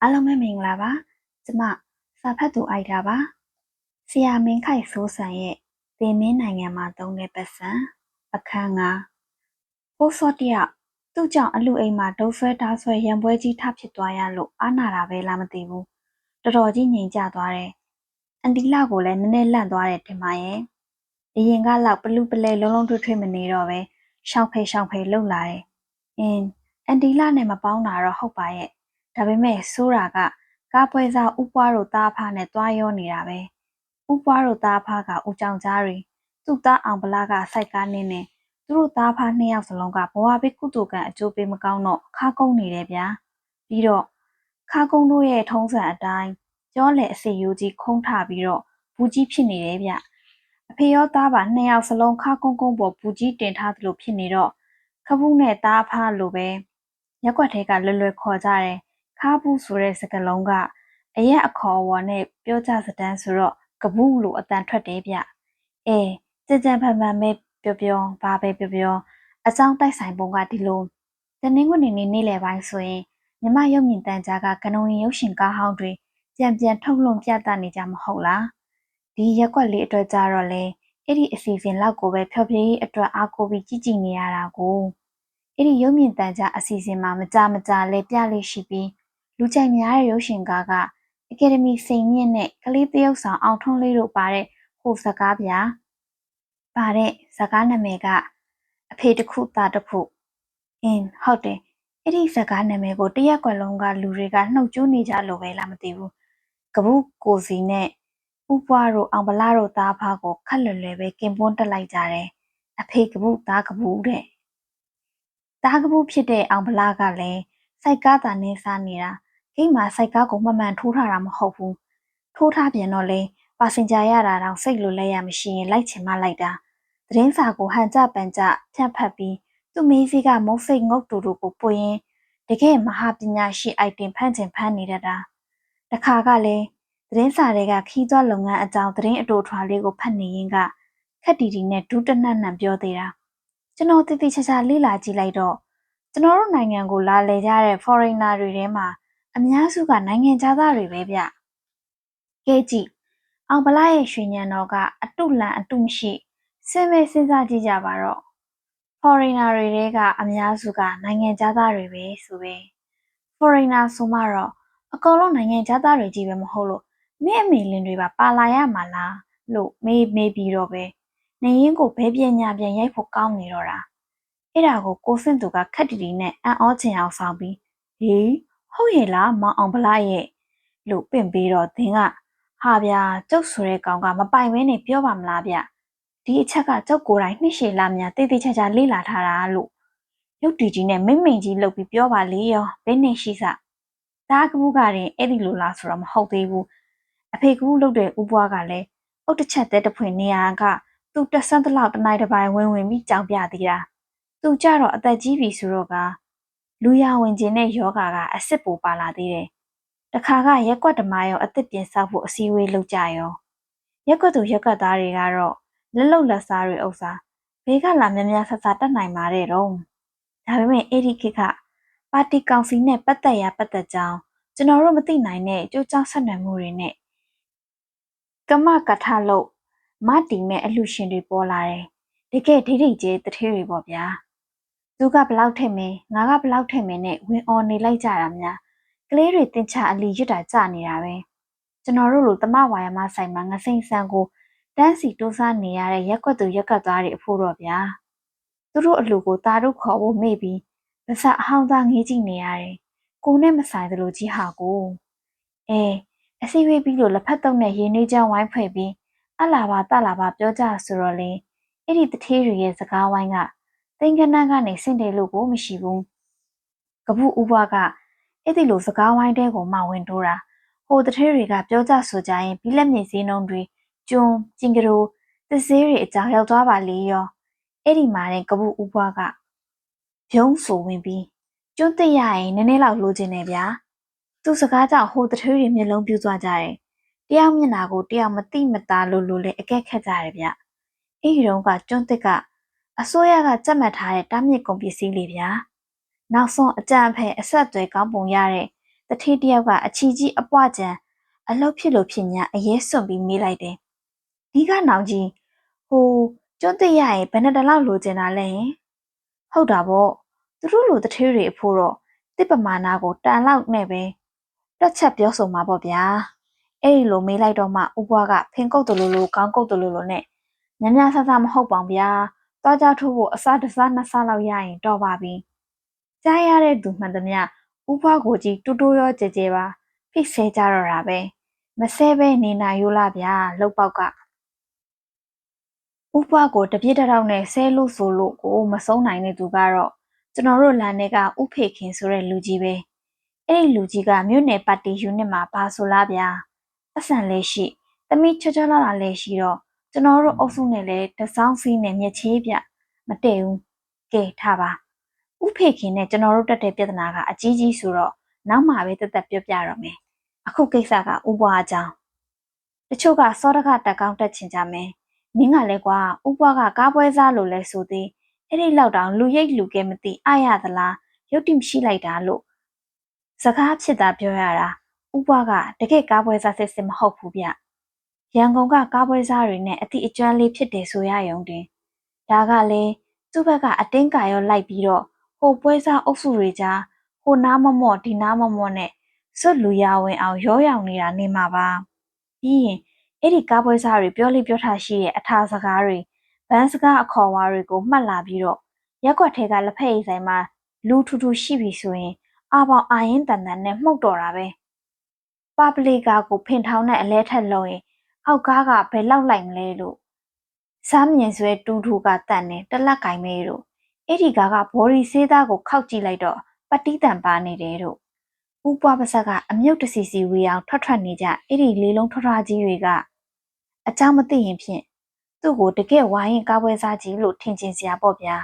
အားလုံးပဲမင်္ဂလာပါကျမစာဖတ်သူအိုက်တာပါဆရာမင်းခိုင်စိုးစံရဲ့သင်မင်းနိုင်ငံမှာသုံးတဲ့ပတ်စံအခန်းကပိုးစောတယောက်သူ့ကြောင့်အလူအိမ်မှာဒုတ်ဆွဲတားဆွဲရံပွဲကြီးထဖြစ်သွားရလို့အားနာတာပဲလားမသိဘူးတော်တော်ကြီးငြိမ်ကျသွားတယ်အန်တီလာကိုလည်းနည်းနည်းလန့်သွားတယ်ထင်ပါရဲ့အရင်ကလောက်ပလူပလဲလုံးလုံးထွေးထွေးမနေတော့ပဲရှောင်ဖေလှုပ်လာတယ်အန်တီလာနဲ့မပေါင်းတာတော့ဟုတ်ပါရဲ့ဒါပေမဲ့ဆိုးတာကကားပွဲစားဥပွားတို့သားအဖနဲ့တွားရောနေတာပဲဥပွားတို့သားအဖကဦးကြောင်ကြားတွေသူ့သားအောင်ဗလာကစိုက်ကားနင်းနေသူတို့သားအဖနှစ်ယောက်စလုံးကဘဝဘေးကုသိုလ်ကံအကျိုးပေးမကောင်းတော့ခါကုန်းနေတယ်ဗျာပြီးတော့ခါကုန်းတို့ရဲ့ထုံးစံအတိုင်းကြောလေအစီယိုကြီးခုံးထပြီးတော့ဘူးကြီးဖြစ်နေတယ်ဗျအဖေရောသားပါနှစ်ယောက်စလုံးခါကုန်းကုန်းပေါ်ဘူးကြီးတင်ထားသလိုဖြစ်နေတော့ခပုနဲ့သားအဖလိုပဲရက်ွက်ထဲကလွယ်ခေါ်ကြတယ်ခါဘူးဆိုတဲ့စကားလုံးကအရက်အခေါ်အဝေါ်နဲ့ပြောကြစတမ်းဆိုတော့ကပုလို့အတန်ထွက်တယ်ဗျကြံဖန်ဖန်ပဲပြောဘာပဲပြောအကြောင်းတိုက်ဆိုင်ပုံကဒီလိုတနင်္ဂနွေနေ့လယ်ပိုင်းဆိုရင်မြမရုပ်မြင်တန်ကြားကကနုံရင်ရုပ်ရှင်ကားဟောင်းတွေပြန်ထုတ်လွှင့်ပြသနေကြမဟုတ်လားဒီရက်ွက်လေးအတွက်ကြတော့လေအဲ့ဒီအစီအစဉ်လောက်ကိုပဲဖျော်ဖြေရေးအတွက်အားကိုပြီးကြည်နေရတာကိုအဲ့ဒီရုပ်မြင်တန်ကြားအစီအစဉ်မှာမကြလဲပြလေးရှိပြီးလူကြိုက်များတဲ့ရုပ်ရှင်ကားကအကယ်ဒမီစိန်မြင့်နဲ့ကလေးသရုပ်ဆောင်အောင်ထွန်းလေးတို့ပါတဲ့ဟိုစကားဗျာပါတဲ့စကားနာမည်ကအဖေတစ်ခုသားတစ်ခုဟုတ်တယ်အဲ့ဒီစကားနာမည်ကိုတရက်ကွက်လုံးကလူတွေကနှုတ်ကြိုးနေကြလို့ပဲလားမသိဘူးကပုကိုစီနဲ့ဥပွားတို့အောင်ဗလာတို့သားဖားကိုခက်လွယ်ပဲကင်ပွန်းတက်လိုက်ကြတယ်အဖေကပုသားကပုတဲ့သားကပုဖြစ်တဲ့အောင်ဗလာကလည်းစိုက်ကားတာနဲ့စားနေတာဂိတ်မှာစိုက်ကားကိုမှန်ထိုးထားတာမဟုတ်ဘူးထိုးထားပြန်တော့လေပါစင်ဂျာရတာတောင်စိတ်လိုလဲရမရှိရင်လိုက်ချင်မှလိုက်တာသတင်းစာကိုဟန်ကြပန်ကြဖြန့်ဖတ်ပြီးသူ့မေးစီကမုတ်စိတ်ငုတ်တူတူကိုပွင့်ရင်တကယ်မဟာပညာရှိအိုက်တင်ဖန့်ချင်ဖမ်းနေတတ်တာတခါကလည်းသတင်းစာတွေကခီးသွွားလုပ်ငန်းအကြောင်းသတင်းအတူထွာလေးကိုဖတ်နေရင်ကခက်တီတီနဲ့ဒူးတနတ်နံပြောသေးတာကျွန်တော်တိတိကျကျလေ့လာကြည့်လိုက်တော့ကျွန်တော်တို့နိုင်ငံကိုလာလေကြတဲ့ foreigner တွေထဲမှာအများစုကနိုင်ငံသားတွေပဲဗျကဲကြည့်အောင်ဗလာရဲ့ရွှေညံတော်ကအတုလန်အတုမရှိစဉ်းစားကြည့်ကြပါတော့ foreigner တွေထဲကအများစုကနိုင်ငံသားတွေပဲဆိုပဲ foreigner ဆိုမှတော့အကောင်လုံးနိုင်ငံသားတွေကြီးပဲမဟုတ်လို့မင်းအမေလင်တွေပါလာရမှာလားလို့မေးပြီးတော့ပဲနေရင်ကိုဘဲပြညာပြန်ရိုက်ဖို့ကောင်းနေတော့တာအဲ့ဒါကိုကိုစင့်သူကခက်တီတီနဲ့အံ့ဩချင်အောင်ဆောင်ပြီးဟေးဟုတ်ရဲ့လားမောင်အောင်ဗလာရဲ့လို့ပင့်ပြီးတော့သင်ကဟာဗျာကျုပ်ဆိုတဲ့ကောင်ကမပိုင်မဲနဲ့ပြောပါမလားဗျဒီအချက်ကကျုပ်ကိုယ်တိုင်နှစ်ရှည်လာများတေးသေးချာချာလေ့လာထားတာလို့ရုပ်တီကြီးနဲ့မိမ့်ကြီးလုပ်ပြီးပြောပါလေရောဘယ်နဲ့ရှိစသားကပူးကရင်အဲ့ဒီလိုလားဆိုတော့မဟုတ်သေးဘူးအဖေကပူးလုပ်တဲ့ဥပွားကလည်းအုတ်တစ်ချက်သေးတစ်ဖွင့်နေရကသူ့တက်ဆန်းတလောက်တနိုင်တစ်ပိုင်းဝင်ပြီးကြောင်ပြသေးတာသူကြတော့အသက်ကြီးပြီဆိုတော့ကလူရဝင်ခြင်းနဲ့ယောဂါကအစ်စ်ပူပါလာသေးတယ်တခါကရက်ကွက်ဓမားရောအသက်ပြင်ဆောက်ဖို့အစည်းအဝေးလုပ်ကြရောရက်ကွက်သူရက်ကွက်သားတွေကတော့လက်လုံလက်စားတွေဥစ္စာဘေးကလာများဆဆတတ်နိုင်ပါတယ်တော့ဒါပေမဲ့အဲ့ဒီခေတ်ကပါတီကောင်စီနဲ့ပတ်သက်ကြောင်းကျွန်တော်တို့မသိနိုင်တဲ့ကြိုးကြောင်းဆက်နွယ်မှုတွေနဲ့ကမကထလို့မတီမဲ့အလှရှင်တွေပေါ်လာတယ်တကယ်ဒိဋ္ဌိကျဲတထဲတွေပေါ့ဗျာသူကဘလောက်ထက်မင်းငါကဘလောက်ထက်မင်းနဲ့ဝင်အော်နေလိုက်ကြတာများကလေးတွေတင်ချအလီရွတ်တာကြနေတာပဲကျွန်တော်တို့လိုတမဝါယမဆိုင်မှာငစိမ့်ဆန်းကိုတန်းစီတိုးစားနေရတဲ့ရက်ကွက်သူရက်ကွက်သားတွေအဖို့တော့ဗျာသူတို့အလူကိုတာတို့ခေါ်ဖို့မေ့ပြီးဗစအဟောင်းသားငေးကြည့်နေရတယ်ကိုနဲ့မဆိုင်သလိုကြီးဟာကိုအစီဝေးပြီးလို့လက်ဖက်တုံးနဲ့ရေနွေးချောင်းဝိုင်းဖွဲ့ပြီးအလာပါတလာပါပြောကြဆိုတော့လေအဲ့ဒီတထေးတွေရဲ့စကားဝိုင်းကသင်္ကန်းကနေဆင့်တယ်လို့ကိုမရှိဘူးကပုဥဘွားကအဲ့ဒီလိုစကားဝိုင်းတဲကိုမှဝင်တိုးတာဟိုတထဲတွေကပြောကြဆိုကြရင်ပြီးလက်မြေစည်းနှုံးတွေကျွန်းကျင်ကရိုသစ်စေးတွေအကြောင်းရောက်သွားပါလေရောအဲ့ဒီမှာတဲ့ကပုဥဘွားကပြုံးဆိုဝင်ပြီးကျွန်းတက်ရရင်နည်းနည်းလောက်လိုချင်တယ်ဗျာသူစကားကြောင့်ဟိုတထဲတွေမျက်လုံးပြူးသွားကြတယ်တယောက်မျက်နာကိုတယောက်မတိမတာလို့လဲအကက်ခက်ကြတယ်ဗျအဲ့ဒီတော့ကကျွန်းတက်ကအစိုးရကကြက်မှတ်ထားတဲ့တားမြစ်ကုန်ပစ္စည်းလေးဗျာနောက်ဆုံးအကြံဖဲအဆက်အသွယ်ကောင်းပုံရတဲ့ တထေးတယောက်ကအချီကြီးအပွားကျန်အလောက်ဖြစ်လို့ဖြစ်ညာအရေးစွန့်ပြီးမေးလိုက်တယ်ဒီကနောင်ကြီးဟိုကျွတ်သိရရင်ဘယ်နဲ့တလောက်လိုချင်တာလဲဟင်ဟုတ်တာပေါ့သူတို့လိုတထေးတွေအဖို့တော့တစ်ပမာဏကိုတန်လောက်နဲ့ပဲတွက်ချက်ပြောဆိုမှာပေါ့ဗျာအဲ့ဒီလိုမေးလိုက်တော့မှဥပွားကဖင်ကုတ်တလူလူကောင်းကုတ်တလူလူနဲ့ညညဆဆမဟုတ်ပါဗျာသွားကြထိုးဖို့အစားတစ်စားနှစ်စားလောက်ရရင်တော့ပါပြီကြားရတဲ့သူမှန်သမျှဥပွားကိုကြီးတူတူရောကြဲကြဲပါဖိဆဲကြတော့တာပဲမဆဲပဲနေနိုင်ရိုးလားဗျာလှုပ်ပေါက်ကဥပွားကိုတပြည့်တောက်နဲ့ဆဲလို့ဆိုလို့ကိုမဆုံးနိုင်တဲ့သူကတော့ကျွန်တော်တို့လမ်းထဲကဥဖေခင်ဆိုတဲ့လူကြီးပဲအဲ့ဒီလူကြီးကမြို့နယ်ပါတီယူနစ်မှာပါဆိုလားဗျာအဆန်လေးရှိသမီးချောချောလာလာလေးရှိတော့ကျွန်တော်တို့အုပ်စုနဲ့လည်းတစောင်းစီးနဲ့မြက်ချေးပြမတည့်ဘူးကဲထားပါဥဖေခင်နဲ့ကျွန်တော်တို့တက်တဲ့ပြဿနာကအကြီးကြီးဆိုတော့နောက်မှပဲတက်တက်ပြောပြတော့မယ်အခုကိစ္စကဥပွားအကြောင်းတချို့ကစောတကတက်ကောင်းတက်ချင်ကြမယ်မင်းကလည်းကွာဥပွားကကားပွဲစားလို့လဲဆိုသေးအဲ့ဒီလောက်တောင်လူရိတ်လူကဲမသိအားရသလားရုပ်တိမရှိလိုက်တာလို့စကားဖြစ်တာပြောရတာဥပွားကတကယ်ကားပွဲစားစစ်စစ်မဟုတ်ဘူးဗျရန်ကုန်ကကားပွဲစားတွေနဲ့အတိအကျွမ်းလေးဖြစ်တယ်ဆိုရရုံတင်ဒါကလည်းသူ့ဘက်ကအတင်းကာရောလိုက်ပြီးတော့ဟိုပွဲစားအုပ်စုတွေကြားဟိုနားမမော့ဒီနားမမော့နဲ့စွတ်လူရဝင်အောင်ရောရောင်နေတာနေမှာပါပြီးရင်အဲ့ဒီကားပွဲစားတွေပြောလိပြောထားရှိတဲ့အထာစကားတွေဗန်းစကားအခေါ်အဝါတွေကိုမှတ်လာပြီးတော့ရက်ွက်ထဲကလက်ဖက်ရည်ဆိုင်မှာလူထူထူရှိပြီဆိုရင်အာပေါင်အာရင်တန်တန်နဲ့မှုတ်တော်တာပဲပါပလီကာကိုဖင်ထောင်းတဲ့အလဲထက်လုံးရင်အောက်ကားကဘယ်လောက်လိုက်မလဲလို့စားမြင်ဆွဲတူထူကတန်နဲ့တလက်ကင်မဲတို့အဲ့ဒီကားကဘော်ဒီဆေးသားကိုခောက်ကြည့်လိုက်တော့ပတိတန်ပါနေတယ်တို့ဥပွားပါဆက်ကအမြုပ်တစီစီဝေအောင်ထွက်နေကြအဲ့ဒီလေးလုံးထွားကြီးတွေကအကြောင်းမသိရင်ဖြင့်သူ့ကိုတကယ်ဝိုင်းရင်ကားပွဲစားကြီးလို့ထင်ကျင်စရာပေါ့ဗျာ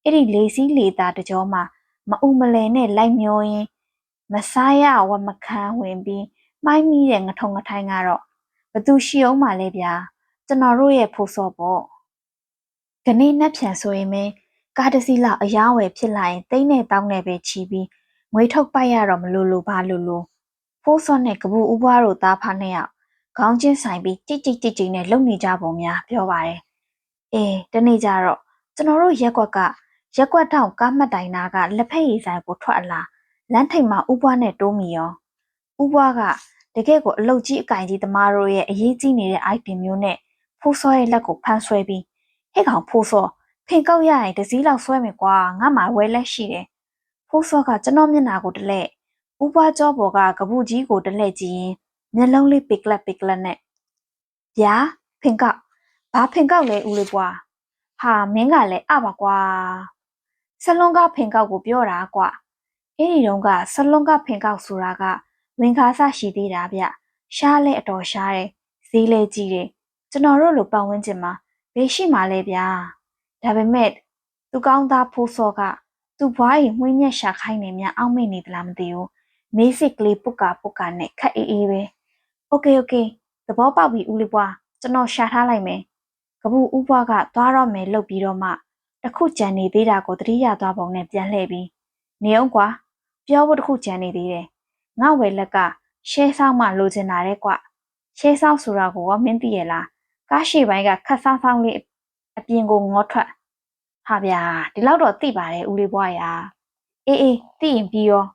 အဲ့ဒီလေစီးလေသားတကြောမှာမအူမလဲနဲ့လိုက်မျောရင်းမစားရဝမခံဝင်ပြီးမှိုင်းမိတဲ့ငထုံငထိုင်းကတော့ဘသူရှိအောင်မလဲဗျာကျွန်တော်တို့ရဲ့ဖိုးစောပေါ့ခဏနဲ့ဖြန်ဆိုရင်မင်းကားတစ်စီးလောက်အယောင်းဝယ်ဖြစ်လာရင်တိတ်နဲ့တောင်းနဲ့ပဲချီပြီးငွေထုတ်ပိုက်ရတော့မလို့ဘာလို့ဖိုးစောနဲ့ကပူဥပွားတို့သားဖားနှစ်ယောက်ခေါင်းချင်းဆိုင်ပြီးကြိတ်နဲ့လုံနေကြပုံများပြောပါတယ်အေးတနေ့ကျတော့ကျွန်တော်တို့ရက်ကွက်ကရက်ကွက်တောင်ကားမှတ်တိုင်နာကလက်ဖက်ရည်ဆိုင်ကိုထွက်လာလမ်းထိပ်မှာဥပွားနဲ့တိုးမီရောဥပွားကတကယ့်ကိုအလုတ်ကြီးအကင်ကြီးသမားတို့ရဲ့အရေးကြီးနေတဲ့ item မျိုးနဲ့ဖိုးစောရဲ့လက်ကိုဖမ်းဆွဲပြီးဟဲ့ကောင်ဖိုးစောဖင်ကောက်ရရင်တစ်စည်းလောက်ဆွဲမယ်ကွာငါမှဝဲလက်ရှိတယ်ဖိုးစောကကျွန်တော်မျက်နှာကိုတလဲဥပွားကြောပေါ်ကကပူကြီးကိုတလဲကြည့်ရင်မျက်လုံးလေးပစ်ကလတ်နဲ့ဗျာဖင်ကောက်ဘာဖင်ကောက်လဲဦးလေးပွားဟာမင်းကလည်းအပါကွာဆလွန်ကဖင်ကောက်ကိုပြောတာကွာအဲ့ဒီတုန်းကဆလွန်ကဖင်ကောက်ဆိုတာကဝင်ခါဆရှိသေးတာဗျရှားလဲအတော်ရှားတယ်ဈေးလဲကြီးတယ်ကျွန်တော်တို့လိုပတ်ဝန်းကျင်မှာဘယ်ရှိမှလဲဗျာဒါပေမဲ့သူကောင်းသားဖိုးစောကသူ့ဘွားရင်မှွေးညက်ရှာခိုင်းနေများအောက်မေ့နေသလားမသိဘူးမေးစစ်ကလေးပုတ်ကာနဲ့ခက်အေးပဲโอเคသဘောပေါက်ပြီဦးလေးပွားကျွန်တော်ရှာထားလိုက်မယ်ကပူဦးပွားကသွားတော့မယ်လှုပ်ပြီးတော့မှတခုကြံနေသေးတာကိုသတိရသွားပုံနဲ့ပြန်လှည့်ပြီးနေအောင်ကွာပြောဖို့တခုကြံနေသေးတယ်ငါဝယ်လက်ကရှဲဆောင်မှလိုချင်တာတဲ့ကွရှဲဆောင်ဆိုတာကိုမင်းသိရလားကားရှိပိုင်းကခတ်ဆောင်ဆောင်လေးအပြင်ကိုငေါထွက်ဟာဗျာဒီလောက်တော့သိပါတယ်ဦးလေးပွားရာအေးသိရင်ပြီးရော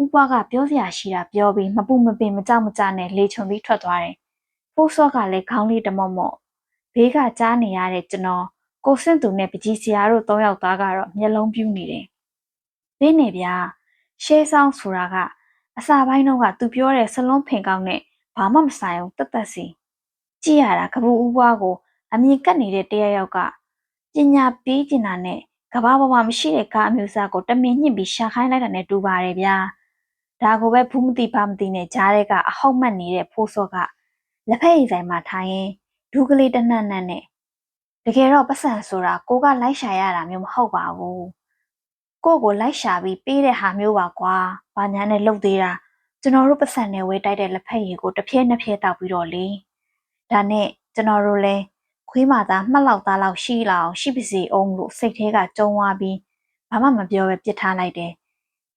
ဦးပွားကပြောစရာရှိတာပြောပြီးမပူမပင်မကြောက်မကြနဲ့လေချုံပြီးထွက်သွားတယ်ဖိုးစောကလည်းခေါင်းလေးတမော့မော့ဘေးကကြားနေရတဲ့ကျွန်တော်ကိုစင့်သူနဲ့ပကြီးစရာတို့၃ယောက်သားကတော့မျက်လုံးပြူးနေတယ်။ဘင်းနေဗျာရှဲဆောင်ဆိုတာကအစာပိုင်းတော့ကသူပြောတဲ့ဆလုံးဖင်ကောက်နဲ့ဘာမှမဆိုင်ဘူးတက်စီကြည့်ရတာကပူဦးပွားကိုအမြင်ကပ်နေတဲ့တယောက်ကပညာပေးကျင်တာနဲ့ကဘာပေါ်မှာမရှိတဲ့ကားအမျိုးအစားကိုတမင်ညှစ်ပြီးရှာခိုင်းလိုက်တာနဲ့တူပါတယ်ဗျာ။ဒါကိုပဲဘူးမသိဘာမသိနဲ့ကြားတဲ့ကအဟောက်မှတ်နေတဲ့ဖိုးစောကလက်ဖက်ရည်ဆိုင်မှာထိုင်ရင်ဒူးကလေးတနတ်နဲ့တကယ်တော့ပတ်စံဆိုတာကိုကလိုက်ရှာရတာမျိုးမဟုတ်ပါဘူးကိုလိုက်ရှာပြီးပေးတဲ့ဟာမျိုးပါကွာဘာညာနဲ့လှုပ်သေးတာကျွန်တော်တို့ပတ်စံနဲ့ဝဲတိုက်တဲ့လက်ဖက်ရည်ကိုတစ်ဖြဲနှစ်ဖြဲတောက်ပြီးတော့လေဒါနဲ့ကျွန်တော်တို့လဲခွေးမသားမှတ်လောက်သားလောက်ရှိလောက်ရှိပါစေအောင်လို့စိတ်ထဲကကြုံသွားပြီးဘာမှမပြောပဲပြစ်ထားလိုက်တယ်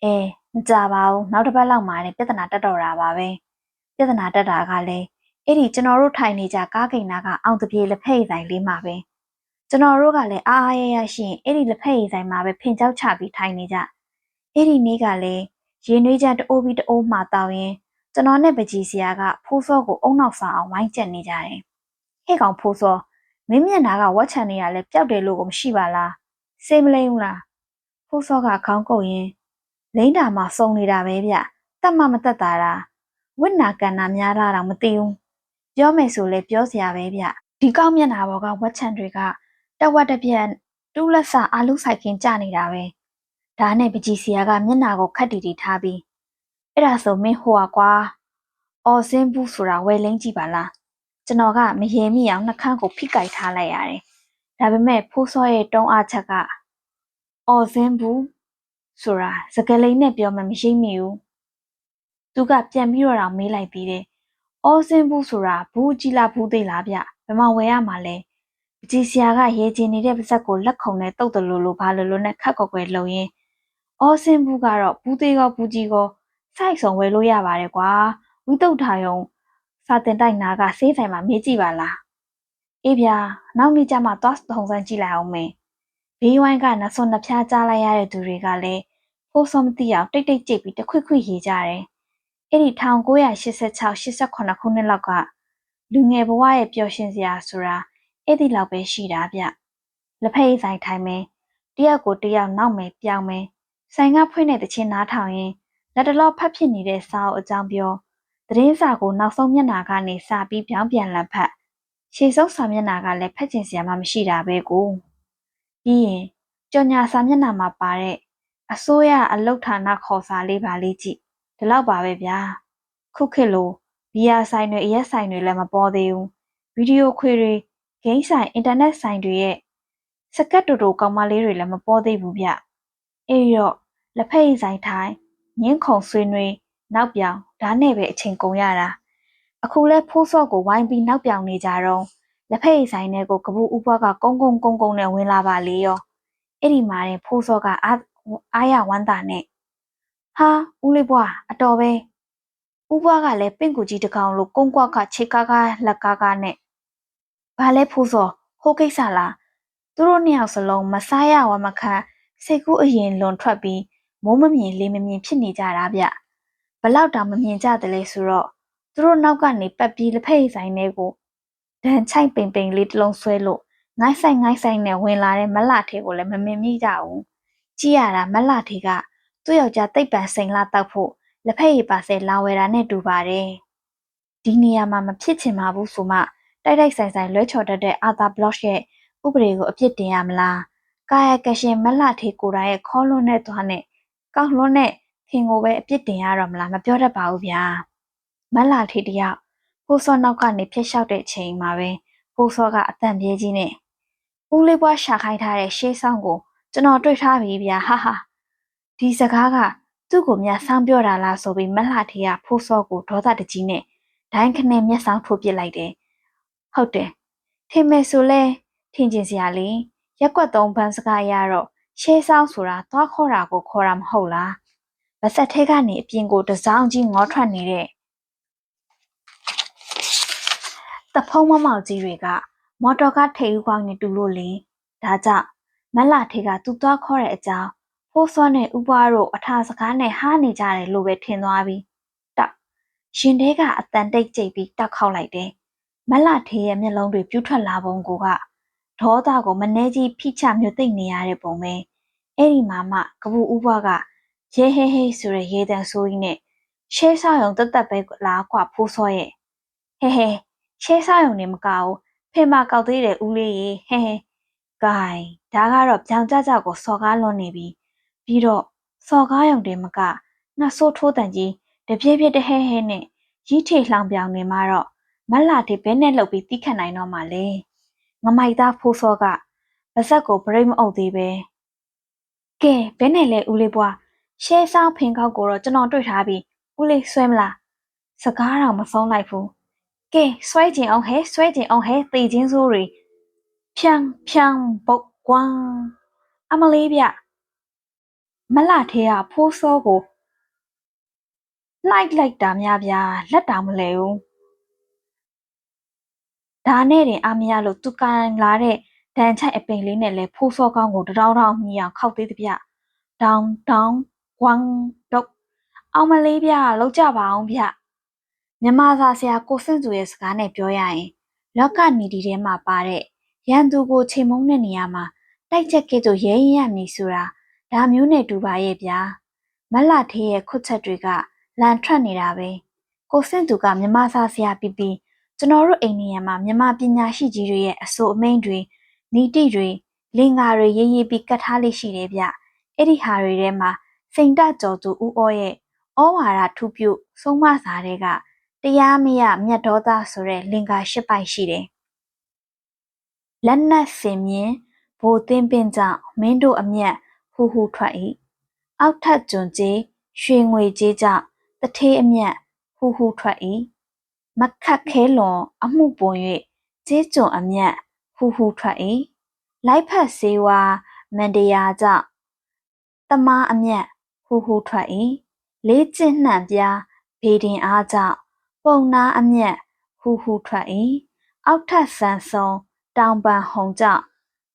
အဲ မကြပါဘူးနောက်တစ်ပတ်လောက်မှလည်းပြဿနာတက်တော့တာပါပဲပြဿနာတက်တာကလည်းအဲ့ဒီကျွန်တော်တို့ထိုင်နေကြကားကိန်းနာကအောင်တပြေလက်ဖက်ရည်ဆိုင်လေးမှာပဲကျွန်တော်တို့ကလည်းအားအားရရရှိရင်အဲ့ဒီလက်ဖက်ရည်ဆိုင်မှာပဲဖင်ကြောက်ချပြီးထိုင်နေကြအဲ့ဒီနေ့ကလည်းရေနွေးချတိုးပြီးတိုးမှတောင်းရင်ကျွန်တော်နဲ့ပကြီးစရာကဖိုးစောကိုအုံနောက်စားအောင်ဝိုင်းကျက်နေကြတယ်ဟဲ့ကောင်ဖိုးစောမင်းမျက်နှာကဝက်ချန်နေရလဲပျောက်တယ်လို့ကိုမရှိပါလားစေးမလိမ့်ဘူးလားဖိုးစောကခေါင်းကုပ်ရင်လိမ့်တာမှစုံနေတာပဲဗျတတ်မှမတတ်တာလားဝစ်နာကန်နာများလာတော့မသိဘူးပြောမယ်ဆိုလဲပြောစရာပဲဗျဒီကောက်မျက်နှာပေါ်ကဝက်ချန်တွေကတဝက်တစ်ပြက်တူးလက်ဆအာလူဆိုင်ခင်ကြနေတာပဲဒါနဲ့ပကြီးစရာကမျက်နှာကိုခက်တီတီထားပြီးအဲ့ဒါဆိုမင်းဟိုကွာအော်စင်းဘူးဆိုတာဝယ်လိမ့်ကြည့်ပါလားကျွန်တော်ကမရေမိအောင်နှာခမ်းကိုဖိကြိုက်ထားလိုက်ရတယ်ဒါပေမဲ့ဖိုးစောရဲ့တုံးအားချက်ကအော်စင်းဘူးဆိုတာစကလိန်နဲ့ပြောမှမရိပ်မိဘူးသူကပြန်ပြီးတော့မေးလိုက်သေးတယ်အော်စင်းဘူးဆိုတာဘူးကြီးလားဘူးသေးလားဗျဘယ်မှာဝယ်ရမှာလဲပကြီးစရာကရေကျင်နေတဲ့ပါဇက်ကိုလက်ခုံနဲ့တုတ်တလူလိုဘာလိုလိုနဲ့ခတ်ကွက်ကွယ်လုံရင်းအော်စင်းဘူးကတော့ဘူးသေးကောဘူးကြီးကောစိုက်ဆောင်ဝယ်လို့ရပါတယ်ကွာဝီတုတ်ထားယုံစာတင်တိုက်နာကဆေးဆိုင်မှာမေးကြည့်ပါလားအေးဗျာနောက်နေ့ကျမှသွားထုံစမ်းကြည့်လိုက်အောင်မယ်ဘေးဝိုင်းကနဆွန်နှဖျားကြားလိုက်ရတဲ့သူတွေကလည်းဖိုးစောမသိအောင်တိတ်တိတ်ကြိတ်ပြီးတခွိခွိရေးကြတယ်အဲ့ဒီ1986-88ခုနှစ်လောက်ကလူငယ်ဘဝရဲ့ပျော်ရွှင်စရာဆိုတာအဲ့ဒီလောက်ပဲရှိတာဗျလက်ဖက်ရည်ဆိုင်ထိုင်မယ်တယောက်ကိုတယောက်နောက်မယ်ပြောင်းမယ်ဆိုင်ကဖွင့်တဲ့တခြင်းနားထောင်ရင်လက်တလော့ဖတ်ဖြစ်နေတဲ့စာအုပ်အကြောင်းပြောသတင်းစာကိုနောက်ဆုံးမျက်နှာကနေစာပြီးပြောင်းပြန်လည်ဖတ်ရှေ့ဆုံးစာမျက်နှာကလည်းဖတ်ချင်စရာမှမရှိတာပဲကိုပြီးရင်ကြော်ညာစာမျက်နှာမှာပါတဲ့အစိုးရအလုတ်ဌာနခေါ်စာလေးပါလေးကြည့်ဒီလောက်ပါပဲဗျာခုခေတ်လိုဘီယာဆိုင်တွေအရက်ဆိုင်တွေလည်းမပေါ်သေးဘူးဗီဒီယိုခွေတွေဂိမ်းဆိုင်အင်တာနက်ဆိုင်တွေရဲ့စကတ်တူတူကောင်မလေးတွေလည်းမပေါ်သေးဘူးဗျအဲ့တော့လက်ဖက်ရည်ဆိုင်ထိုင်ငင်းခုံဆွေးနွေးနောက်ပြောင်ဒါနဲ့ပဲအချိန်ကုန်ရတာအခုလဲဖိုးစော့ကိုဝိုင်းပြီးနောက်ပြောင်နေကြတော့လက်ဖက်ရည်ဆိုင်ထဲကိုကပူဦးဘွားကကုန်းကုန်းနဲ့ဝင်လာပါလေရောအဲ့ဒီမှာရင်ဖိုးစော့ကအားရဝမ်းသာနဲ့ဟာဦးလေးဘွားအတော်ပဲဦးဘွားကလည်းပင့်ကူကြီးတကောင်လိုကုန်းကွက်ကခြေကားကားလက်ကားကားနဲ့ဘာလဲဖိုးစောဟိုကိစ္စလားသူတို့နှစ်ယောက်စလုံးမစားရဝမခန့်စိတ်ကူးအရင်လွန်ထွက်ပြီးမိုးမမြင်လေမမြင်ဖြစ်နေကြတာဗျဘလောက်တောင်မမြင်ကြတယ်လဲဆိုတော့သူတို့နောက်ကနေပတ်ပြီးလက်ဖက်ရည်ဆိုင်ထဲကိုဒန်ချိုက်ပိန်ပိန်လေးတစ်လုံးဆွဲလို့ငိုင်းဆိုင်နဲ့ဝင်လာတဲ့မလှထေကိုလည်းမမြင်မိကြဘူးကြည့်ရတာမလှထေကသူ့ယောက်ျားတိတ်ပံစိန်လာတောက်ဖို့လက်ဖက်ရည်ပါဆဲလာဝယ်တာနဲ့တူပါတယ်ဒီနေရာမှာမဖြစ်ချင်ပါဘူးဆိုမှတိုက်ဆိုင်လွဲချော်တတ်တဲ့အာသာဘလော့ရဲ့ဥပဒေကိုအပြစ်တင်ရမလားကာယကရှင်မလှထေကိုယ်တိုင်ရဲ့ခေါ်လွန်းတဲ့သွားနဲ့ကောက်လွန်းတဲ့ခင်ကိုပဲအပြစ်တင်ရတော့မလားမပြောတတ်ပါဘူးဗျာမလှထေတယောက်ဖိုးစောနောက်ကနေဖျက်လျှောက်တဲ့အချိန်မှာပဲဖိုးစောကအတန်ပြေးကြီးနဲ့ဦးလေးပွားရှာခိုင်းထားတဲ့ရှေးဆောင်ကိုကျွန်တော်တွေ့ထားပြီဗျာဟာဟာဒီစကားကသူ့ကိုများဆောင်းပြောတာလားဆိုပြီးမလှထေကဖိုးစောကိုဒေါသတကြီးနဲ့ဒိုင်းခနဲ့မျက်စောင်းထိုးပစ်လိုက်တယ်ဟုတ်တယ်ထင်မယ်ဆိုလဲထင်ကျင်စရာလေရက်ကွက်သုံးဘန်းစကားရတော့ရှေးဆောင်ဆိုတာသွားခေါ်တာကိုခေါ်တာမဟုတ်လားဗစက်ထဲကနေအပြင်ကိုတစောင်းကြီးငေါထွက်နေတဲ့တဖုံးမမောက်ကြီးတွေကမော်တော်ကားထိပ်ဦးကောင်းနဲ့တူလို့လေဒါကြောင့်မလှထေကသူ့သွားခေါ်တဲ့အကြောင်းဖိုးစောနဲ့ဥပွားတို့အထာစကားနဲ့ဟားနေကြတယ်လို့ပဲထင်သွားပြီးတောက်ရှင်တဲကအတန်တိတ်ကျိတ်ပြီးတောက်ခောက်လိုက်တယ်မလှထေရဲ့မျက်လုံးတွေပြူးထွက်လာပုံကဒေါသကိုမနှဲကြီးဖိချမြို့သိမ့်နေရတဲ့ပုံပဲအဲ့ဒီမှာမှကပူဥဘွားကရဲဟဲဟဲဆိုတဲ့ရေတံဆိုးကြီးနဲ့ရှဲဆောက်ရုံတက်ပဲလားကွာဖိုးစောရဲ့ဟဲဟဲရှဲဆောက်ရုံနေမကဘူးဖေမကောက်သေးတယ်ဦးလေးရေဟဲဟဲဂိုင်းဒါကတော့ပြောင်ကြကိုစော်ကားလွန်နေပြီပြီးတော့စော်ကားရုံတင်မကနှဆိုးထိုးတန်ကြီးတပြည့်ပြည့်တဟဲဟဲနဲ့ရီးထေလှောင်ပြောင်နေမှာတော့မလှထေဘဲနဲ့လှုပ်ပြီးတိခတ်နိုင်တော့မှလေငမိုက်သားဖိုးစောကပါဇက်ကိုဗရိတ်မအုပ်သေးပဲကဲဘဲနဲ့လဲဦးလေးဘွားရှဲဆောင်ဖင်ကောက်ကိုတော့ကျွန်တော်တွေ့ထားပြီဦးလေးဆွဲမလားစကားတော့မဆုံးလိုက်ဘူးကဲဆွဲကျင်အောင်ဟဲသေချင်းစိုးတွေဖြန်းပုတ်ကွမ်းအမလေးဗျမလှထေကဖိုးစောကို လိုက်တာများဗျာလက်တောင်မလဲဘူးဒါနဲ့တင်အားမရလို့သူကန်လာတဲ့ဒန်ချိုက်အပိန်လေးနဲ့လဲဖိုးစောကောင်းကိုတတောင်းတောင်းမြည်အောင်ခောက်သေးတဗျတောင်းတောင်းဝမ်ဒုတ်အောင်မလေးဗျလောက်ကြပါအောင်ဗျမြန်မာစာဆရာကိုစင့်သူရဲ့စကားနဲ့ပြောရရင်လောကနေဒီထဲမှာပါတဲ့ရန်သူကိုချိန်မုံတဲ့နေရာမှာတိုက်ချက်ကဲ့သို့ရဲရင်ရမည်ဆိုတာဒါမျိုးနဲ့တူပါရဲ့ဗျာမက်လာထေးရဲ့ခွတ်ချက်တွေကလန်ထွက်နေတာပဲကိုစင့်သူကမြန်မာစာဆရာပြီးကျွန်တော်တို့အိန္ဒိယမှာမြန်မာပညာရှိကြီးတွေရဲ့အဆိုအမိန့်တွေနီတိတွေလင်္ကာတွေရေးရေးပြီးကတ်ထားလေးရှိတယ်ဗျအဲ့ဒီဟာတွေထဲမှာစိန်တကြော်သူဦးဩရဲ့ဩဝါဒထူးပြုဆုံးမစာတွေကတရားမရမြတ်ဒေါသဆိုတဲ့လင်္ကာ၈ပိုက်ရှိတယ်လက်နက်စင်မြင်ဘိုသင်းပင်ကြောင့်မင်းတို့အမျက်ဟူဟူထွက်၏အောက်ထပ်ကျွန်းကြီးရွှေငွေကြီးကြောင့်တထေးအမျက်ဟူဟူထွက်၏မခတ်ခဲလွန်အမှုပွန်၍ကျေးကျွန်အမျက်ဟူဟူထွက်၏လိုက်ဖက်စေဝါမန္တရာကြောင့်တမားအမျက်ဟူဟူထွက်၏လေးကျင့်နှံပြားဘေဒင်အားကြောင့်ပုံနာအမျက်ဟူဟူထွက်၏အောက်ထပ်ဆန်းဆုံးတောင်ပန်ဟုံကြောင့်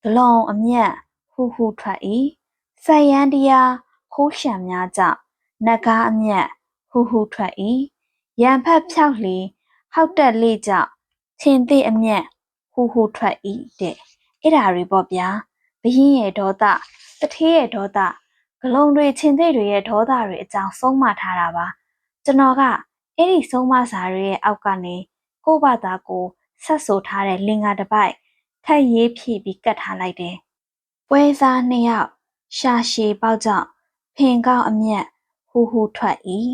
ဂလုံအမျက်ဟူဟူထွက်၏ဆက်ရန်တရားခိုးရှံများကြောင့်နဂါးအမျက်ဟူဟူထွက်၏ရန်ဖက်ဖြောက်လီဟောက်တက်လေကြောင့်ချင်းသိအမျက်ဟူဟူထွက်၏တဲ့အဲ့ဒါတွေပေါ့ဗျာဘရင်ရဲ့ဒေါသတထေးရဲ့ဒေါသဂလုံတွေချင်းသိတွေရဲ့ဒေါသတွေအကြောင်းဆုံးမထားတာပါကျွန်တော်ကအဲ့ဒီဆုံးမစာတွေရဲ့အောက်ကနေကိုယ့်ဘာသာကိုဆက်ဆိုထားတဲ့လင်္ကာတစ်ပိုက်ထပ်ရေးဖြည့်ပြီးကတ်ထားလိုက်တယ်ပွဲစား2ယောက်ရှာရှည်ပေါက်ကြောင့်ဖင်ကောက်အမျက်ဟူဟူထွက်၏